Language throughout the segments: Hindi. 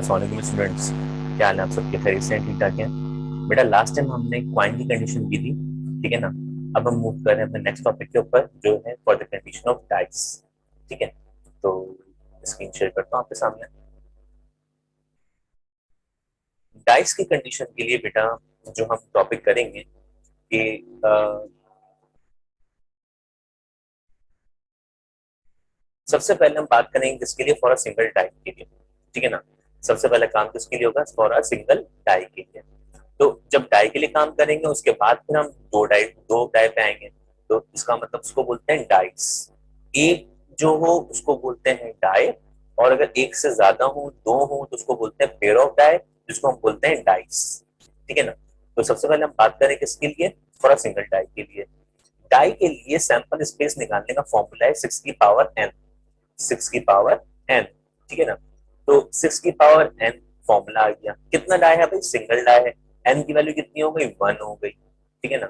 सोनिक स्टूडेंट्स, क्या हाल है आप सबके? खैरियत से हैं? ठीक ठाक हैं? बेटा, लास्ट टाइम हमने क्वाइन की कंडीशन की थी, ठीक है ना? अब हम मूव कर रहे हैं अपने नेक्स्ट टॉपिक के ऊपर, जो है for the condition of dice. ठीक है, तो स्क्रीन शेयर करता हूँ आपके सामने। डाइस की कंडीशन के लिए बेटा जो हम टॉपिक करेंगे कि सबसे पहले हम बात करेंगे किसके लिए? फॉर अ सिंगल डाई के लिए, ठीक है ना? सबसे पहले काम किसके लिए होगा? फॉर अ सिंगल डाई के लिए। तो जब डाई के लिए काम करेंगे उसके बाद फिर हम दो डाई पे आएंगे। तो इसका मतलब उसको बोलते हैं डाइस। एक जो हो उसको बोलते हैं डाई, और अगर एक से ज्यादा हो, दो हो, तो उसको बोलते हैं पेयर ऑफ डाई, जिसको हम बोलते हैं डाइस। ठीक है ना? तो सबसे पहले हम बात करें किसके लिए? फॉर अ सिंगल डाई के लिए। डाई के लिए सैंपल स्पेस निकालने का फॉर्मूला है 6 की पावर n। 6 की पावर n, ठीक है ना? तो 6 की पावर n फॉर्मूला आ गया। कितना डाई है भाई? सिंगल डाई है। n की वैल्यू कितनी हो गई? 1 हो गई, ठीक है ना?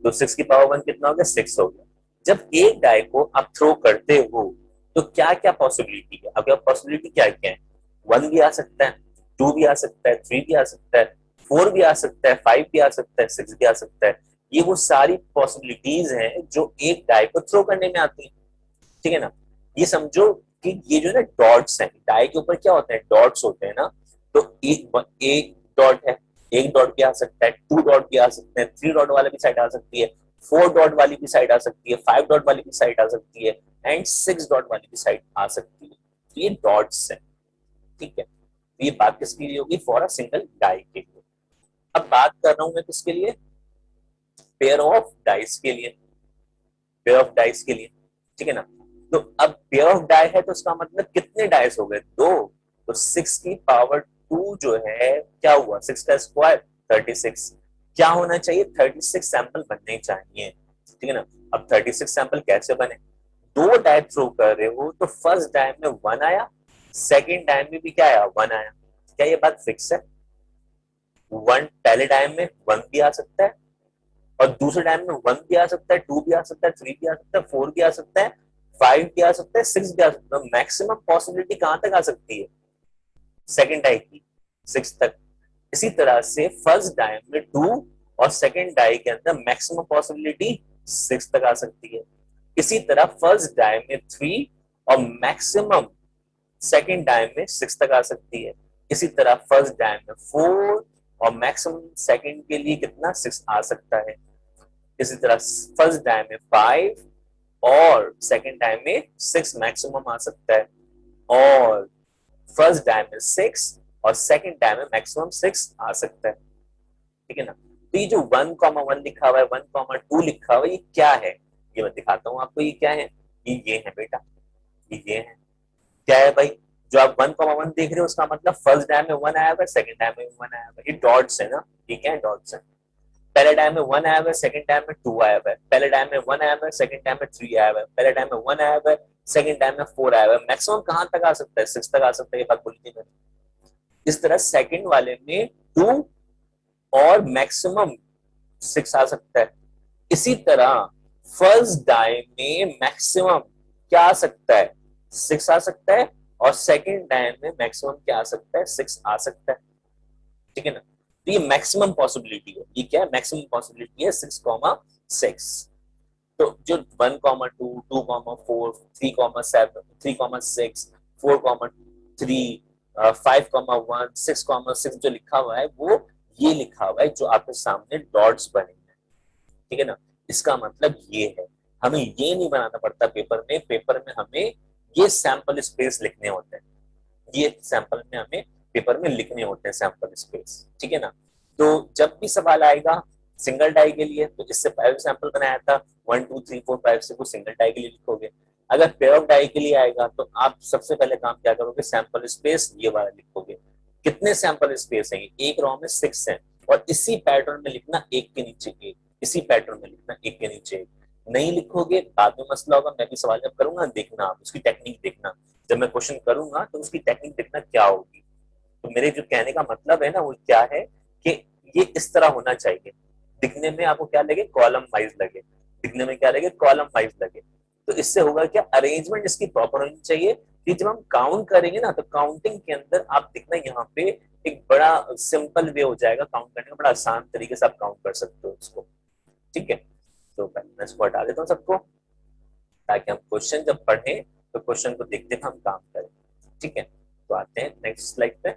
तो 6 की पावर 1 कितना हो गया? 6 हो गया। जब एक डाई को आप थ्रो करते हो तो क्या क्या पॉसिबिलिटी है? अब पॉसिबिलिटी क्या क्या है? 1 भी आ सकता है, 2 भी आ सकता है, 3 भी आ सकता है, 4 भी आ सकता है, 5 भी आ सकता है, 6 भी आ सकता है। ये वो सारी पॉसिबिलिटीज हैं जो एक डाई को थ्रो करने में आती है, ठीक है ना? ये समझो कि ये जो है ना डॉट्स हैं, डाई के ऊपर क्या होते हैं? डॉट्स होते हैं ना। तो एक डॉट है, एक डॉट भी आ सकता है, 2 डॉट भी आ सकते हैं, 3 डॉट वाला भी साइड आ सकती है, 4 डॉट वाली भी साइड आ सकती है, 5 डॉट वाली भी साइड आ सकती है, एंड 6 डॉट वाली भी साइड आ सकती है। तो ये डॉट्स है, ठीक है? तो ये बात किसके लिए होगी? फॉर अ सिंगल डाई के लिए। अब बात कर रहा हूं मैं किसके लिए? पेयर ऑफ डाइस के लिए। पेयर ऑफ डाइस के लिए, ठीक है ना? तो अब पेयर ऑफ डाई है तो उसका मतलब कितने डाइस हो गए? दो। तो 6 की पावर 2 जो है क्या हुआ? 6 का स्क्वायर 36। क्या होना चाहिए? 36 सैंपल बनने चाहिए, ठीक है ना? अब 36 सैंपल कैसे बने? दो डाई थ्रो कर रहे हो तो फर्स्ट डाई में 1 आया, सेकेंड डाई में भी क्या आया? 1 आया। क्या ये बात फिक्स है? 1 पहले डाई में 1 भी आ सकता है, और दूसरे टाइम में 1 भी आ सकता है, 2 भी आ सकता है, 3 भी आ सकता है, 4 भी आ सकता है, 5 भी आ सकता है, 6 भी आ सकता है। मैक्सिमम पॉसिबिलिटी कहां तक आ सकती है? सेकेंड डाई की 6 तक। इसी तरह से फर्स्ट डाई में 2 और सेकेंड डाई के अंदर मैक्सिमम पॉसिबिलिटी 6 तक आ सकती है। इसी तरह फर्स्ट डाई में 3 और मैक्सिमम सेकेंड डाई में 6 तक आ सकती है। इसी तरह फर्स्ट डाई में 4 और मैक्सिमम सेकेंड के लिए कितना? 6 आ सकता है। इसी तरह फर्स्ट डाई में 5 और सेकेंड डाई में 6 मैक्सिमम आ सकता है, और फर्स्ट डाई में 6 और सेकेंड डाई में मैक्सिमम 6 आ सकता है, ठीक है ना? तो ये जो 1,1 लिखा हुआ है, 1,2 लिखा हुआ है, ये क्या है? ये मैं दिखाता हूं आपको। ये क्या है? ये है बेटा, ये है। क्या है भाई? जो आप 1,1 देख रहे हो उसका मतलब फर्स्ट डाई में 1 आया हुआ है, सेकेंड डाई में 1 आया हुआ है। ये डॉट्स है ना, ये क्या है? डॉट्स है। पहले टाइम में 1 आया हुआ है, सेकंड टाइम में 2 आया हुआ है, पहले टाइम में 1 आया हुआ है, सेकंड टाइम में 3 आया हुआ है, पहले टाइम में 1 आया हुआ है, सेकंड टाइम में 4 आया हुआ है। मैक्सिमम कहां तक आ सकता है? 6 तक आ सकता है। ये बात बोली थी मैंने। इस तरह सेकंड वाले में 2 और मैक्सिमम 6 आ सकता है। इसी तरह फर्स्ट डाई में मैक्सिमम क्या आ सकता है? 6 आ सकता है, और सेकंड डाई में मैक्सिमम क्या आ सकता है? 6 आ सकता है, ठीक है ना? तो ये मैक्सिमम पॉसिबिलिटी है। ये क्या है? मैक्सिमम पॉसिबिलिटी है 6,6। तो जो 1,2, 2,4, 3,7, 3,6, 4,3, 5,1, 6,6 जो लिखा हुआ है वो ये लिखा हुआ है जो आपके सामने डॉट्स बने हैं, ठीक है ना? इसका मतलब ये है। हमें ये नहीं बनाना पड़ता पेपर में। पेपर में हमें ये सैंपल स्पेस लिखने होते हैं। ये सैंपल में हमें पेपर में लिखने होते हैं सैंपल स्पेस, ठीक है ना? तो जब भी सवाल आएगा सिंगल डाई के लिए, तो इससे पहले सैंपल बनाया था 1, 2, 3, 4, 5 से, वो सिंगल डाई के लिए लिखोगे। अगर पेयर ऑफ डाई के लिए आएगा तो आप सबसे पहले काम क्या करोगे? सैंपल स्पेस ये वाला लिखोगे। कितने सैंपल स्पेस है? एक रो में 6 है, और इसी पैटर्न में लिखना एक के नीचे एक, इसी पैटर्न में लिखना एक के नीचे एक। नहीं लिखोगे बाद में मसला होगा। मैं भी सवाल जब करूंगा देखना, आप उसकी टेक्निक देखना। जब मैं क्वेश्चन करूंगा तो उसकी टेक्निक देखना क्या होगी। तो मेरे जो कहने का मतलब है ना वो क्या है कि ये इस तरह होना चाहिए। दिखने में आपको क्या लगे? कॉलम वाइज लगे। दिखने में क्या लगे? कॉलम वाइज लगे। तो इससे होगा क्या? अरेंजमेंट इसकी प्रॉपर होनी चाहिए, कि जब हम काउंट करेंगे ना, तो काउंटिंग के अंदर आप देखना यहाँ पे एक बड़ा सिंपल वे हो जाएगा काउंट करने का, बड़ा आसान तरीके से आप काउंट कर सकते हो इसको। ठीक है, तो पहले मैं इसको हटा देता हूँ सबको, ताकि हम क्वेश्चन जब पढ़ें तो क्वेश्चन को देखते हुए हम काम करें। ठीक है, तो आते हैं नेक्स्ट स्लाइड पे।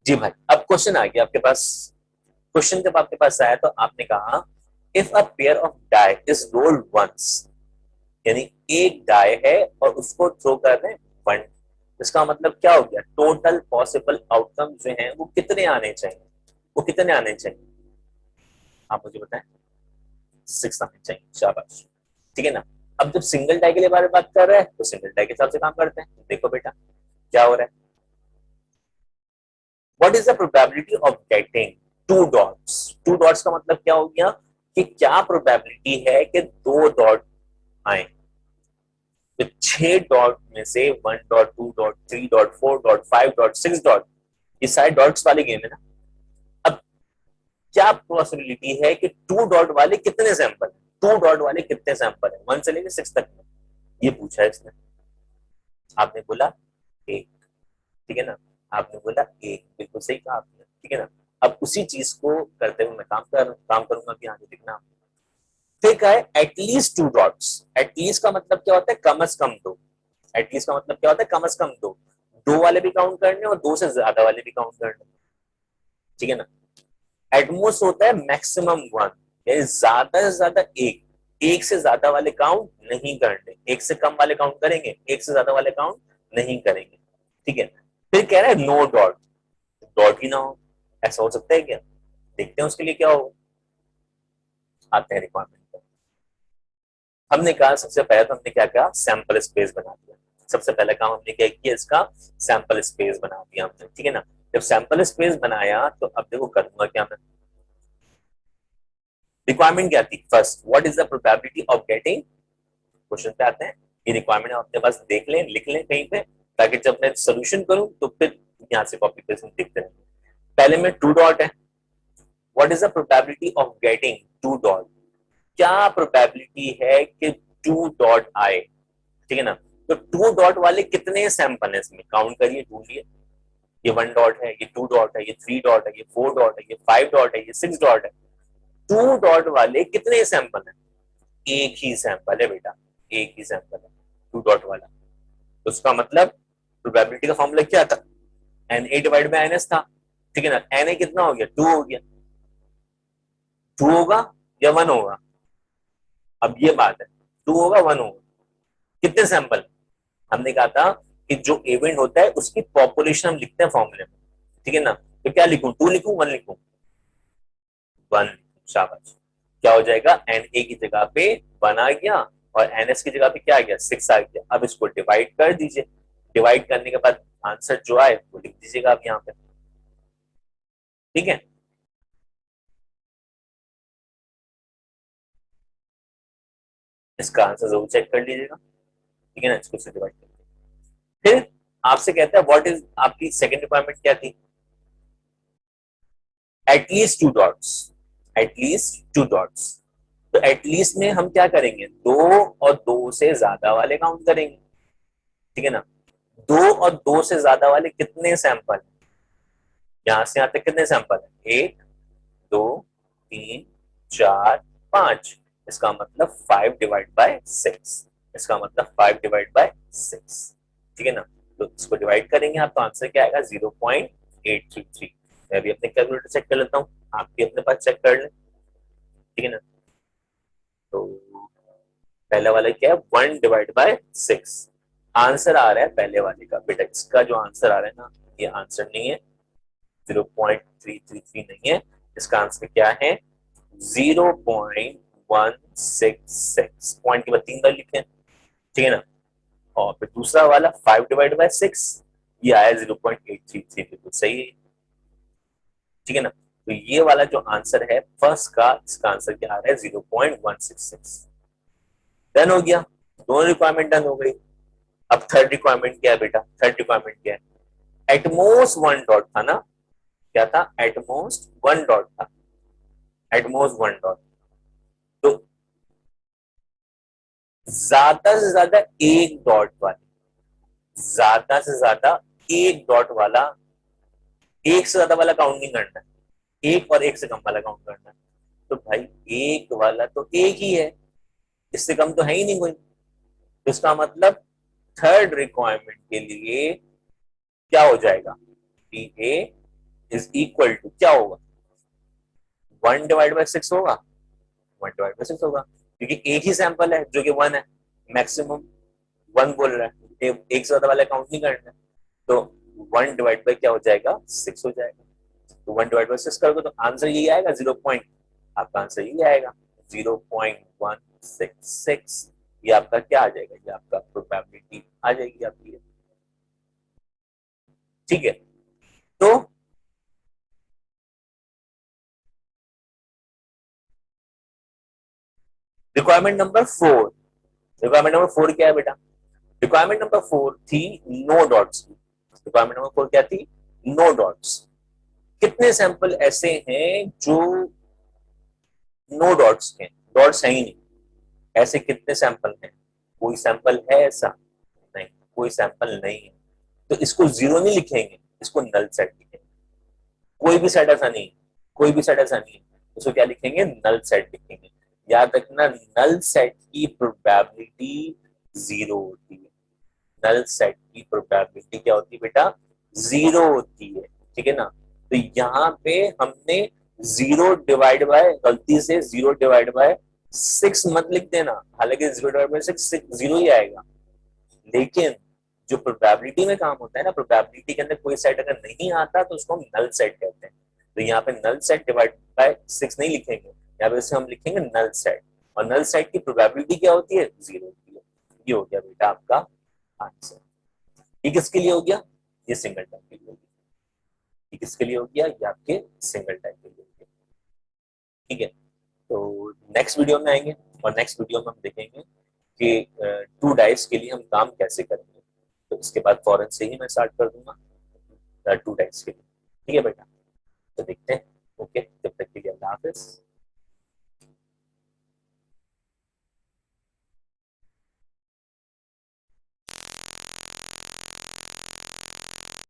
जी भाई, अब क्वेश्चन आ गया आपके पास। क्वेश्चन जब आपके पास आया तो आपने कहा if a pair of die is rolled once, यानी एक डाई है और उसको थ्रो कर रहे हैं वन, इसका मतलब क्या हो गया, टोटल पॉसिबल आउटकम जो है वो कितने आने चाहिए, वो कितने आने चाहिए, आप मुझे बताएं। 6 आने चाहिए, शाबाश। ठीक है ना। अब जब सिंगल डाई के लिए बारे में बात कर रहे हैं तो सिंगल डाई के हिसाब से काम करते हैं। देखो बेटा क्या हो रहा है, what is the probability of getting to dots. To dots का मतलब क्या हो गया कि क्या प्रोबेबिलिटी है कि दो डॉट आए। तो 6 डॉट में से 1 dot, 2 dot, 3 dot, 4 dot, 5 dot, 6 dot, ये सारे डॉट्स वाले गेम है ना। अब क्या पॉसिबिलिटी है कि 2 डॉट वाले कितने सैंपल है, 2 डॉट वाले कितने सैंपल है 1 से लेकर 6 तक में, ये पूछा है इसने। आपने बोला एक, ठीक है ना, आपने बोला एक, बिल्कुल सही कहा आपने। ठीक है ना। अब उसी चीज को करते हुए मैं काम करूंगा कि आगे देखना। फिर क्या है, एटलीस्ट 2 डॉट्स। एटलीस्ट का मतलब क्या होता है, कम से कम दो। एटलीस्ट का मतलब क्या होता है, कम से कम दो। दो वाले भी काउंट करने और दो से ज्यादा वाले भी काउंट करने। ठीक है ना। एटमोस्ट होता है मैक्सिमम वन, यानी ज्यादा से ज्यादा एक। एक से ज्यादा वाले काउंट नहीं करने, एक से कम वाले काउंट करेंगे, एक से ज्यादा वाले काउंट नहीं करेंगे। ठीक है। फिर कह रहा है नो डॉट, डॉट ही ना हो, ऐसा हो सकता है क्या, देखते हैं उसके लिए क्या हो। आते हैं रिक्वायरमेंट पर। हमने कहा सबसे पहले तो हमने क्या कहा, सैंपल स्पेस बना दिया। सबसे पहला काम हमने क्या किया, इसका सैंपल स्पेस बना दिया हमने। ठीक है ना। जब सैंपल स्पेस बनाया तो अब देखो करूंगा क्या मैं। रिक्वायरमेंट क्या थी, first what is the probability of getting. Question पे आते हैं, ये रिक्वायरमेंट अपने पास देख लें, लिख लें कहीं पे, ताकि जब मैं सोल्यूशन करूं तो फिर यहाँ से कॉपी पेस्ट दिखते रहें। पहले में 2 डॉट है, what is the probability of getting 2 dot. क्या प्रोबेबिलिटी है कि 2 डॉट आए। ठीक है ना। तो 2 डॉट वाले कितने सैंपल है इसमें, काउंट करिए, ढूंढिए। ये 1 डॉट है, ये 2 डॉट है, ये 3 डॉट है, ये 4 डॉट है, ये 5 डॉट है, ये 6 डॉट है। 2 डॉट वाले कितने सैंपल है, एक ही सैंपल है बेटा, एक ही सैंपल है 2 डॉट वाला। तो उसका मतलब प्रोबेबिलिटी का फॉर्मूला क्या था, n a divide by n s था। ठीक है ना। एन ए कितना हो गया, 2 हो गया। 2 होगा या 1 होगा, अब ये बात है, 2 होगा 1 होगा, कितने सैंपल। हमने कहा था कि जो इवेंट होता है उसकी पॉपुलेशन हम लिखते हैं फॉर्मूले में। ठीक है ना। तो क्या लिखूं, 2 लिखूं, 1 लिखूं, 1। शाबाश। क्या हो जाएगा, एन ए की जगह पे 1 आ गया और एन एस की जगह पे क्या आ गया, 6 आ गया। अब इसको डिवाइड कर दीजिए, डिवाइड करने के बाद आंसर जो आए वो लिख दीजिएगा आप यहाँ पे। ठीक है। इसका आंसर जरूर चेक कर लीजिएगा। ठीक है ना, इसको से डिवाइड कर, फिर आपसे कहता है व्हाट इज, आपकी सेकंड रिक्वायरमेंट क्या थी, एटलीस्ट 2 डॉट्स। At least 2 dots. तो एटलीस्ट में हम क्या करेंगे, 2 और 2 से ज्यादा वाले काउंट करेंगे। ठीक है ना। 2 और 2 से ज्यादा वाले कितने सैंपल, यहां से यहां तक कितने सैंपल है, 1, 2, 3, 4, 5। इसका मतलब 5/6। इसका मतलब 5/6। ठीक है ना। तो इसको डिवाइड करेंगे आप, तो आंसर क्या आएगा, 0.833। मैं भी अपने कैलकुलेटर चेक कर लेता हूँ, आप भी अपने पास चेक कर लें। ठीक है ना। तो पहला वाला क्या है, 1/6। आंसर आ रहा है पहले वाले का बेटा, इसका जो आंसर आ रहा है ना, ये आंसर नहीं है, 0.333 नहीं है। इसका आंसर क्या है, 0.166। पॉइंट के बाद 3 बार लिखे। ठीक है ना। और फिर दूसरा वाला 5/6, ये आया 0.833, बिल्कुल सही है। ठीक है ना। तो ये वाला जो आंसर है फर्स्ट का, इसका आंसर क्या आ रहा है, 0.166। डन हो गया, दोनों रिक्वायरमेंट डन हो गई। अब थर्ड रिक्वायरमेंट क्या है बेटा, थर्ड रिक्वायरमेंट क्या है, एटमोस्ट 1 डॉट था ना, क्या था, एटमोस्ट 1 डॉट था, एटमोस्ट 1 डॉट। तो ज्यादा से ज्यादा एक डॉट वाले, ज्यादा से ज्यादा एक डॉट वाला, एक से ज्यादा वाला काउंट नहीं करना है, एक और एक से कम वाला काउंट करना है। तो भाई एक वाला तो एक ही है, इससे कम तो है ही नहीं कोई। तो इसका मतलब थर्ड रिक्वायरमेंट के लिए क्या हो जाएगा, d a is equal to क्या होगा, 1/6 होगा, 1/6 होगा, क्योंकि एक ही सैंपल है जो कि 1 है, मैक्सिमम 1 बोल रहा है, एक से ज्यादा वाला काउंट नहीं करना है। तो 1 डिवाइड बाई क्या हो जाएगा, 6 हो जाएगा। तो 1/6 करोगे तो आंसर यही आएगा, 0 आपका आंसर यही आएगा 0.166। ये आपका क्या आ जाएगा, ये आपका प्रोबेबिलिटी आ जाएगी आपकी। ठीक है, तो रिक्वायरमेंट नंबर 4 क्या है बेटा, रिक्वायरमेंट नंबर 4 थी नो डॉट्स की। रिक्वायरमेंट नंबर 4 क्या थी, नो डॉट्स। कितने सैंपल ऐसे हैं जो नो डॉट्स के, डॉट्स है ही नहीं, ऐसे कितने सैंपल हैं, कोई सैंपल है ऐसा, नहीं, कोई सैंपल नहीं है। तो इसको जीरो नहीं लिखेंगे, इसको नल सेट लिखेंगे। कोई भी सेट ऐसा नहीं, कोई भी सेट ऐसा नहीं है, उसको क्या लिखेंगे, नल सेट लिखेंगे। याद रखना, नल सेट की प्रोबेबिलिटी जीरो होती है, नल सेट की प्रोबेबिलिटी क्या होती है बेटा, जीरो होती है। ठीक है ना, तो यहाँ पे हमने जीरो डिवाइड बाय, गलती से 0/6 मत लिख देना, हालांकि 0/6 जीरो ही आएगा, लेकिन जो प्रोबेबिलिटी में काम होता है ना, प्रोबेबिलिटी के अंदर कोई सेट अगर नहीं आता तो उसको हम नल सेट कहते हैं। तो यहाँ पे नल सेट डिवाइड बाय 6 नहीं लिखेंगे, यहाँ पे हम लिखेंगे नल सेट, और नल सेट की प्रोबेबिलिटी क्या होती है, जीरो होती है। ये हो गया बेटा आपका आंसर। ये किसके लिए हो गया, ये सिंगल टाइप के लिए हो गया। ये किसके लिए हो गया, ये आपके सिंगल टाइप के लिए हो गया। ठीक है, तो नेक्स्ट वीडियो में आएंगे, और नेक्स्ट वीडियो में हम देखेंगे कि टू डाइस के लिए हम काम कैसे करेंगे। तो इसके बाद फौरन से ही मैं स्टार्ट कर दूंगा टू डाइस के लिए। ठीक है बेटा, तो देखते हैं। ओके, जब तक के लिए अल्लाह हाफिज।